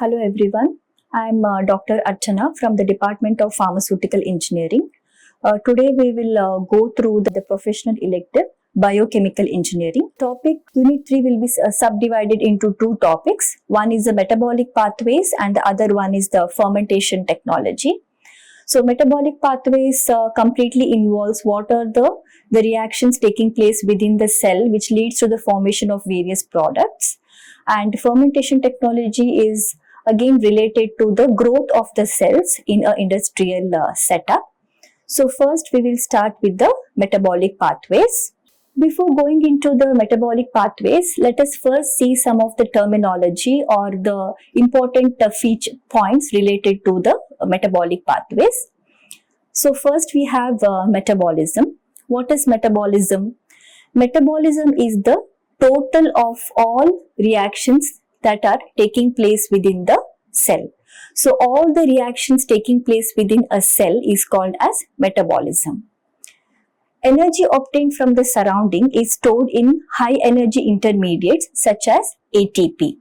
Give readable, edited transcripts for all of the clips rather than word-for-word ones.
Hello everyone, I am Dr. Archana from the Department of Pharmaceutical Engineering. Today we will go through the professional elective Biochemical Engineering. Topic Unit 3 will be subdivided into two topics. One is the metabolic pathways and the other one is the fermentation technology. So metabolic pathways completely involves what are the reactions taking place within the cell which leads to the formation of various products. And fermentation technology is again related to the growth of the cells in an industrial setup. So first we will start with the metabolic pathways. Before going into the metabolic pathways, let us first see some of the terminology or the important feature points related to the metabolic pathways. So first we have metabolism. What is metabolism? Metabolism is the total of all reactions that are taking place within the cell. So all the reactions taking place within a cell is called as metabolism. Energy obtained from the surrounding is stored in high energy intermediates such as ATP.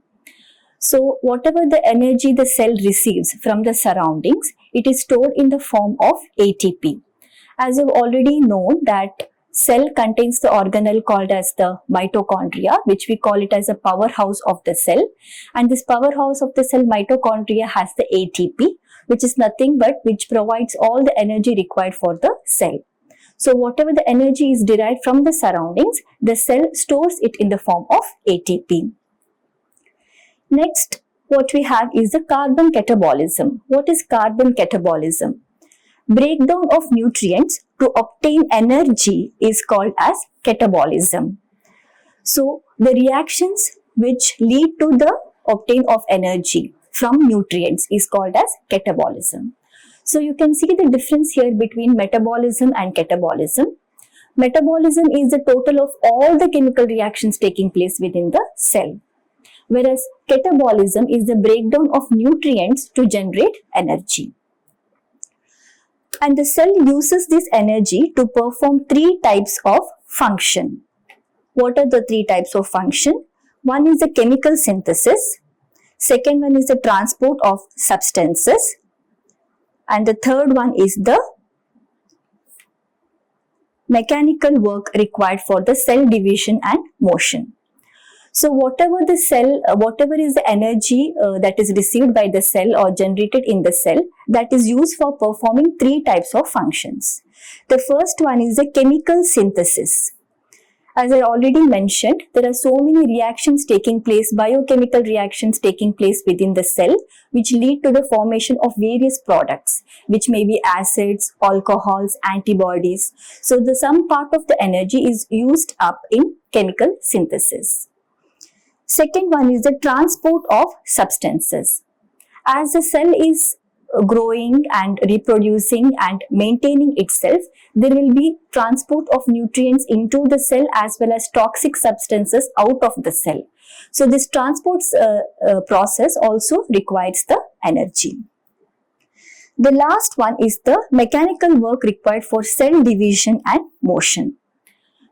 So whatever the energy the cell receives from the surroundings, it is stored in the form of ATP. As you've already known that cell contains the organelle called as the mitochondria, which we call it as a powerhouse of the cell. And this powerhouse of the cell mitochondria has the ATP, which is nothing but which provides all the energy required for the cell. So whatever the energy is derived from the surroundings, the cell stores it in the form of ATP. Next, what we have is the carbon catabolism. What is carbon catabolism? Breakdown of nutrients to obtain energy is called as catabolism. So the reactions which lead to the obtain of energy from nutrients is called as catabolism. So you can see the difference here between metabolism and catabolism. Metabolism is the total of all the chemical reactions taking place within the cell, whereas catabolism is the breakdown of nutrients to generate energy. And the cell uses this energy to perform three types of function. What are the three types of function? One is the chemical synthesis, second one is the transport of substances, and the third one is the mechanical work required for the cell division and motion. So whatever the cell, whatever is the energy that is received by the cell or generated in the cell, that is used for performing three types of functions. The first one is the chemical synthesis. As I already mentioned, there are so many reactions taking place, biochemical reactions taking place within the cell, which lead to the formation of various products, which may be acids, alcohols, antibodies. So some part of the energy is used up in chemical synthesis. Second one is the transport of substances. As the cell is growing and reproducing and maintaining itself, there will be transport of nutrients into the cell as well as toxic substances out of the cell. So this transport process also requires the energy. The last one is the mechanical work required for cell division and motion.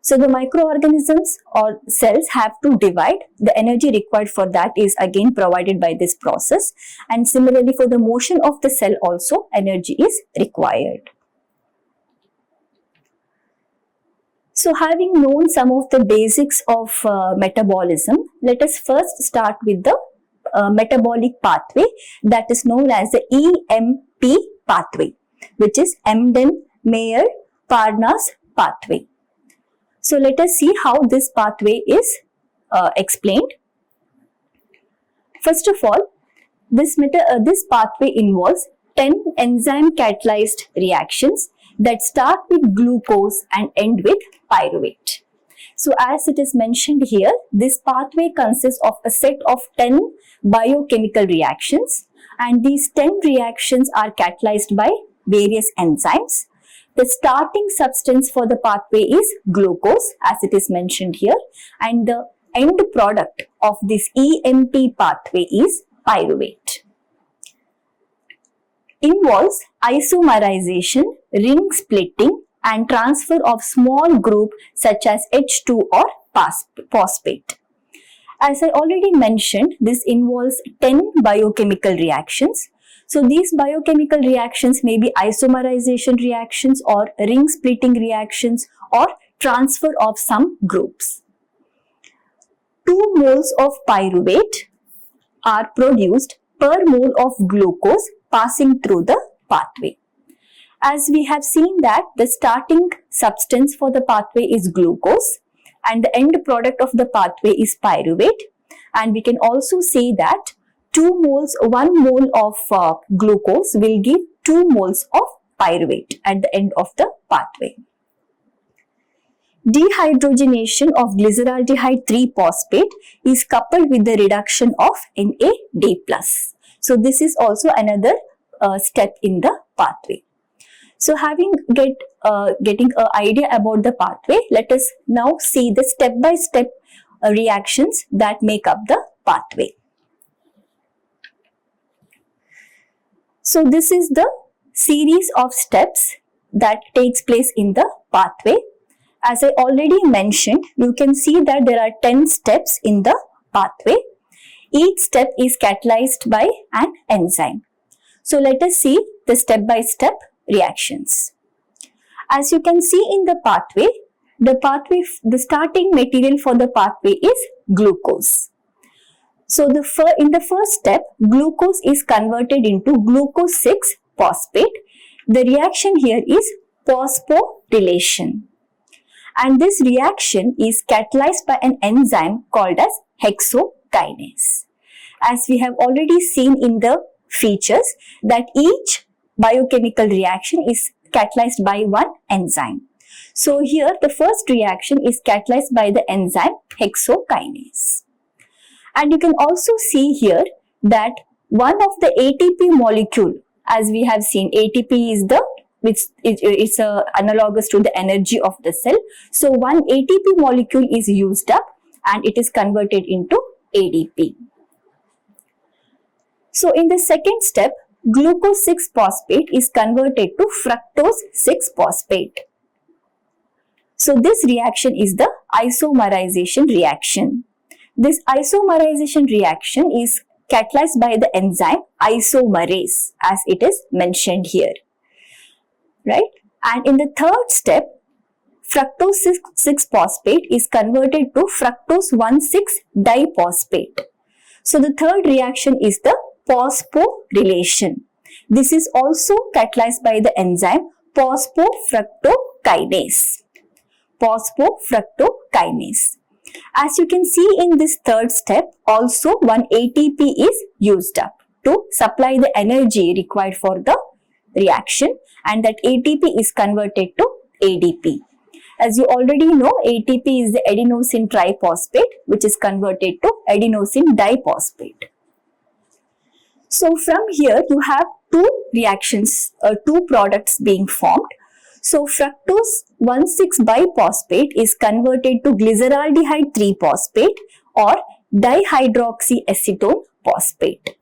So the microorganisms or cells have to divide. The energy required for that is again provided by this process, and similarly for the motion of the cell also energy is required. So having known some of the basics of metabolism, let us first start with the metabolic pathway that is known as the EMP pathway, which is Embden-Meyer-Parnas pathway. So let us see how this pathway is explained. First of all, this pathway involves 10 enzyme catalyzed reactions that start with glucose and end with pyruvate. So as it is mentioned here, this pathway consists of a set of 10 biochemical reactions, and these 10 reactions are catalyzed by various enzymes. The starting substance for the pathway is glucose, as it is mentioned here, and the end product of this EMP pathway is pyruvate. Involves isomerization, ring splitting, and transfer of small group such as H2 or phosphate. As I already mentioned, this involves 10 biochemical reactions. So these biochemical reactions may be isomerization reactions or ring splitting reactions or transfer of some groups. 2 moles of pyruvate are produced per mole of glucose passing through the pathway. As we have seen that the starting substance for the pathway is glucose and the end product of the pathway is pyruvate, and we can also say that 1 mole of glucose will give 2 moles of pyruvate at the end of the pathway. Dehydrogenation of glyceraldehyde 3-phosphate is coupled with the reduction of NAD+. So this is also another step in the pathway. So getting an idea about the pathway, let us now see the step-by-step reactions that make up the pathway. So this is the series of steps that takes place in the pathway. As I already mentioned, you can see that there are 10 steps in the pathway. Each step is catalyzed by an enzyme. So let us see the step-by-step reactions. As you can see in the pathway, the starting material for the pathway is glucose. So in the first step, glucose is converted into glucose 6-phosphate. The reaction here is phosphorylation. And this reaction is catalyzed by an enzyme called as hexokinase. As we have already seen in the features that each biochemical reaction is catalyzed by one enzyme. So here the first reaction is catalyzed by the enzyme hexokinase. And you can also see here that one of the ATP molecule, as we have seen, ATP is it's analogous to the energy of the cell. So one ATP molecule is used up and it is converted into ADP. So in the second step, glucose 6-phosphate is converted to fructose 6-phosphate. So this reaction is the isomerization reaction. This isomerization reaction is catalyzed by the enzyme isomerase, as it is mentioned here. Right? And in the third step, fructose 6-phosphate is converted to fructose 1,6-diphosphate. So the third reaction is the phosphorylation. This is also catalyzed by the enzyme phosphofructokinase. Phosphofructokinase. As you can see in this third step, also one ATP is used up to supply the energy required for the reaction, and that ATP is converted to ADP. As you already know, ATP is the adenosine triphosphate, which is converted to adenosine diphosphate. So from here you have two reactions, two products being formed. So fructose 1,6-biphosphate is converted to glyceraldehyde 3-phosphate or dihydroxyacetone phosphate.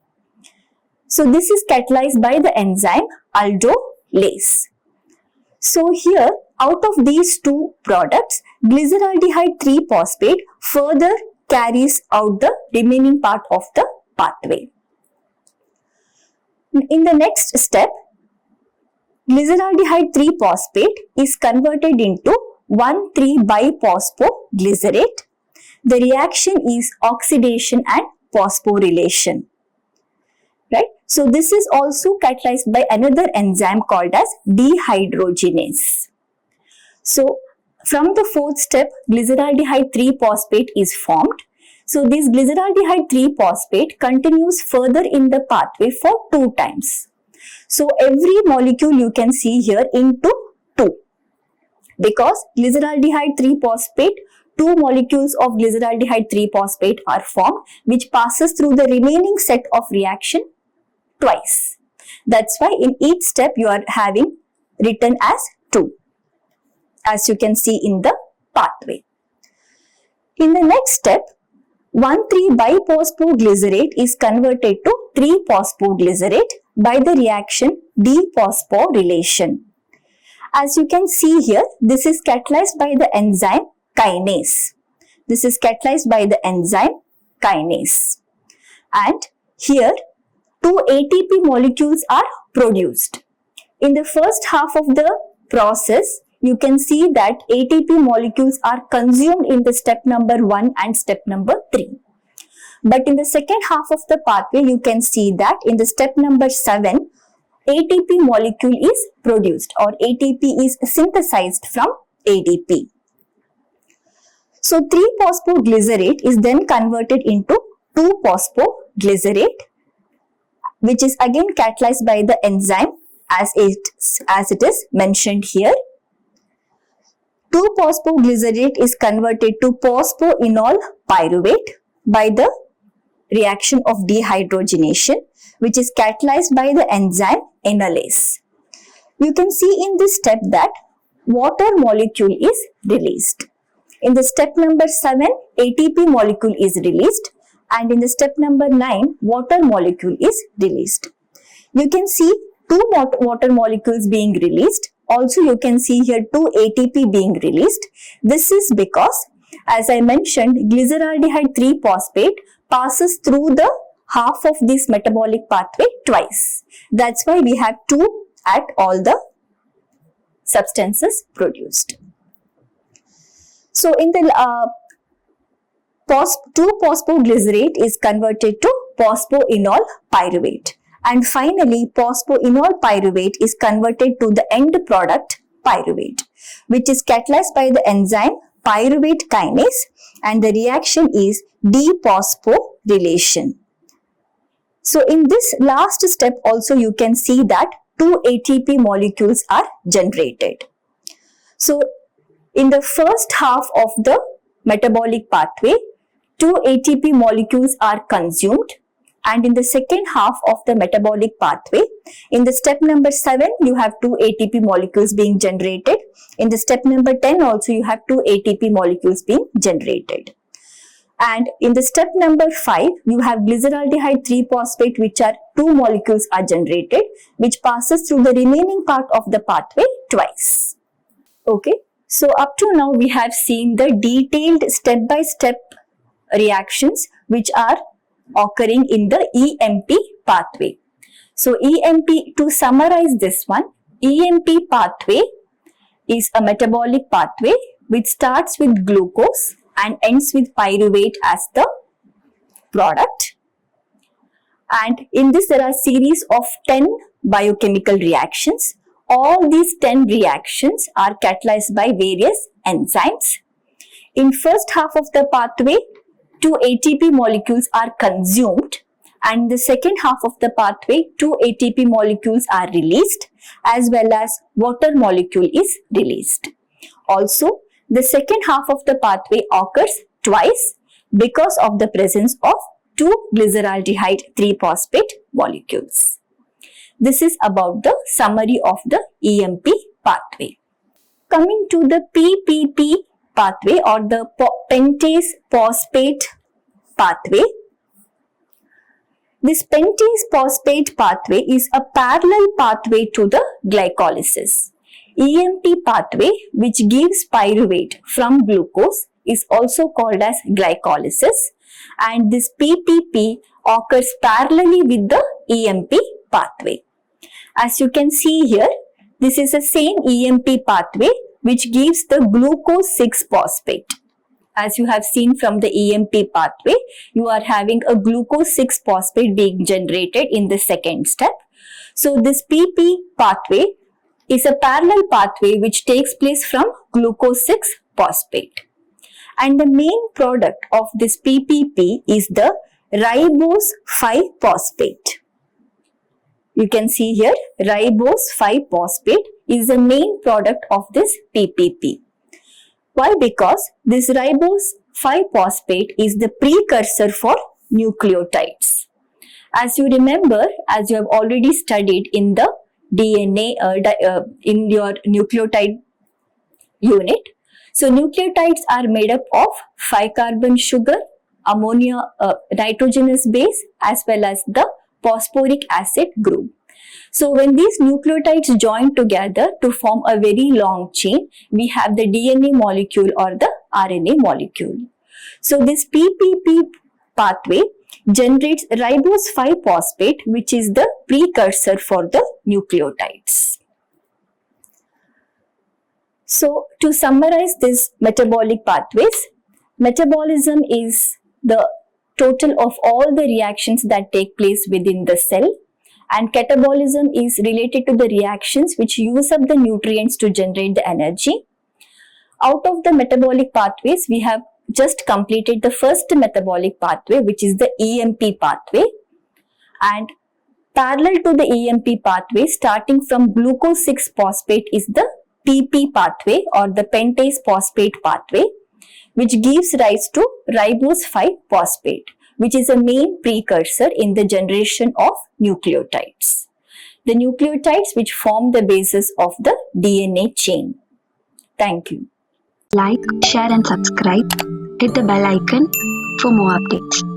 So this is catalyzed by the enzyme aldolase. So here, out of these two products, glyceraldehyde 3-phosphate further carries out the remaining part of the pathway. In the next step, glyceraldehyde 3-phosphate is converted into 1,3-biphosphoglycerate. The reaction is oxidation and phosphorylation. Right? So this is also catalyzed by another enzyme called as dehydrogenase. So from the fourth step, glyceraldehyde 3-phosphate is formed. So this glyceraldehyde 3-phosphate continues further in the pathway for 2 times. So every molecule you can see here into 2. Because glyceraldehyde 3-phosphate, 2 molecules of glyceraldehyde 3-phosphate are formed, which passes through the remaining set of reaction twice. That's why in each step you are having written as 2, as you can see in the pathway. In the next step, 1,3-biphosphoglycerate is converted to 3-phosphoglycerate by the reaction dephosphorylation. As you can see here, this is catalyzed by the enzyme kinase. This is catalyzed by the enzyme kinase. And here 2 ATP molecules are produced. In the first half of the process, you can see that ATP molecules are consumed in the step number 1 and step number 3. But in the second half of the pathway, you can see that in the step number 7, ATP molecule is produced or ATP is synthesized from ADP. So 3-phosphoglycerate is then converted into 2-phosphoglycerate, which is again catalyzed by the enzyme as it is mentioned here. 2-phosphoglycerate is converted to phosphoenol pyruvate by the reaction of dehydrogenation, which is catalyzed by the enzyme enolase. You can see in this step that water molecule is released. In the step number 7, ATP molecule is released, and in the step number 9, water molecule is released. You can see 2 water molecules being released. Also, you can see here 2 ATP being released. This is because, as I mentioned, glyceraldehyde 3-phosphate passes through the half of this metabolic pathway twice. That's why we have 2 at all the substances produced. So, in the 2-phosphoglycerate is converted to phosphoenol pyruvate. And finally, phosphoenol pyruvate is converted to the end product pyruvate, which is catalyzed by the enzyme pyruvate kinase, and the reaction is dephosphorylation. So in this last step also you can see that 2 ATP molecules are generated. So in the first half of the metabolic pathway, 2 ATP molecules are consumed, and in the second half of the metabolic pathway, in the step number 7, you have 2 ATP molecules being generated. In the step number 10 also you have 2 ATP molecules being generated. And in the step number 5, you have glyceraldehyde 3-phosphate, which are 2 molecules are generated, which passes through the remaining part of the pathway twice. Okay, so up to now we have seen the detailed step-by-step reactions which are occurring in the EMP pathway. So EMP, to summarize this one, EMP pathway is a metabolic pathway which starts with glucose and ends with pyruvate as the product. And in this there are series of 10 biochemical reactions. All these 10 reactions are catalyzed by various enzymes. In first half of the pathway, 2 ATP molecules are consumed, and in the second half of the pathway 2 ATP molecules are released, as well as water molecule is released. Also, the second half of the pathway occurs twice because of the presence of 2 glyceraldehyde 3-phosphate molecules. This is about the summary of the EMP pathway. Coming to the PPP pathway or the pentase phosphate pathway. This pentase phosphate pathway is a parallel pathway to the glycolysis. EMP pathway, which gives pyruvate from glucose, is also called as glycolysis, and this PPP occurs parallelly with the EMP pathway. As you can see here, this is the same EMP pathway which gives the glucose 6-phosphate. As you have seen from the EMP pathway, you are having a glucose 6-phosphate being generated in the second step. So this PP pathway is a parallel pathway which takes place from glucose 6-phosphate. And the main product of this PPP is the ribose 5-phosphate. You can see here, ribose 5-phosphate is the main product of this PPP. Why? Because this ribose 5-phosphate is the precursor for nucleotides. As you remember, as you have already studied in the DNA, in your nucleotide unit, so nucleotides are made up of 5-carbon sugar, ammonia, nitrogenous base, as well as the phosphoric acid group. So when these nucleotides join together to form a very long chain, we have the DNA molecule or the RNA molecule. So this PPP pathway generates ribose 5-phosphate, which is the precursor for the nucleotides. So, to summarize these metabolic pathways, metabolism is the total of all the reactions that take place within the cell, and catabolism is related to the reactions which use up the nutrients to generate the energy. Out of the metabolic pathways, we have just completed the first metabolic pathway, which is the EMP pathway, and parallel to the EMP pathway, starting from glucose 6-phosphate is the PP pathway or the pentase phosphate pathway, which gives rise to ribose 5-phosphate, which is a main precursor in the generation of nucleotides. The nucleotides which form the basis of the DNA chain. Thank you. Like, share and subscribe. Hit the bell icon for more updates.